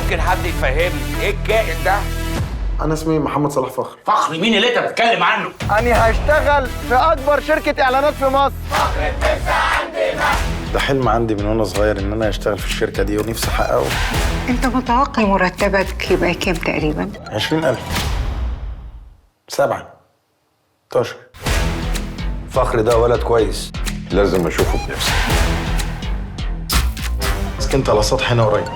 ممكن حد يفهمني ايه الكائن ده؟ انا اسمي محمد صلاح فخر. فخر مين اللي انت بتتكلم عنه؟ أنا هشتغل في أكبر شركة إعلانات في مصر. ده حلم عندي من وانا صغير ان انا اشتغل في الشركه دي ونفسي احققه. انت متوقع مرتبك يبقى كام تقريبا؟ 20,000. 7 11. فخر ده ولد كويس، لازم اشوفه بنفسي. سكنت على سطح هنا قريب.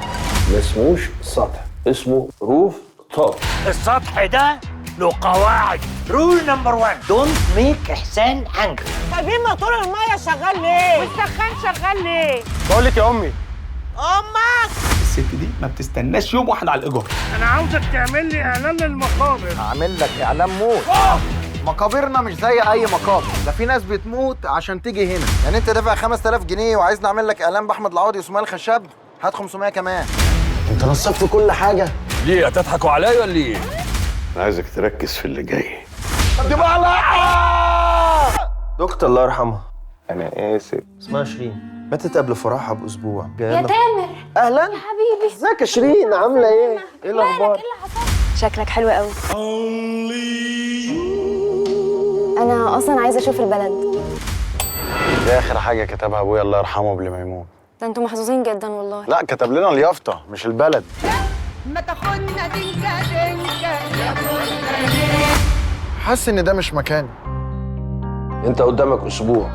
ما اسموش سطح، اسمه روف توب. السطح ده له قواعد. رول نمبر 1 دونت ميك احسان انجري. طيبين موتور الميه شغال ليه؟ والسخان شغال ليه؟ بقول لك يا أمي، امك الست دي ما بتستناش يوم واحد على الايجار. انا عاوزك تعمل لي اعلان للمقابر. هعمل لك إعلان موت. مقابرنا مش زي أي مقابر، ده في ناس بتموت عشان تيجي هنا. يعني أنت دافع 5000 جنيه وعايزني أعمل لك إعلان بأحمد العوضي واسماعيل خشاب؟ هات 500 كمان. انت نصاب في كل حاجه. ليه هتضحكوا عليا ولا ايه؟ انا عايزك تركز في اللي جاي. دي بقى دكتور الله يرحمها، انا اسف. اسمها شيرين، ماتت قبل فرحها باسبوع. يا تامر اهلا، يا حبيبي، ازيك يا شيرين؟ عامله ايه؟ ايه الاخبار؟ مالك؟ ايه اللي حصل؟ شكلك حلو قوي. انا اصلا عايزه اشوف البلد. دي اخر حاجه كتبها ابويا الله يرحمه قبل ما يموت. ده انتوا محظوظين جدا والله. لا، كتب لنا اليافطه مش البلد. ما تاخدنا دنكا دنكا. حاسس إن ده مش مكاني. انت قدامك اسبوع،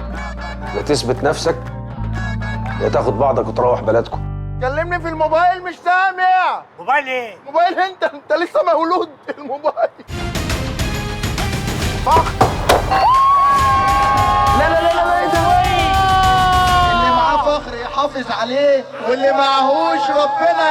يا تثبت نفسك يا تاخد بعضك وتروح بلدكم. كلمني في الموبايل مش سامع. موبايل ايه؟ موبايل انت لسه مولود. الموبايل فخر. لا لا لا لا، ايه ده؟ اللي معاه فخر يحافظ عليه واللي معهوش ربنا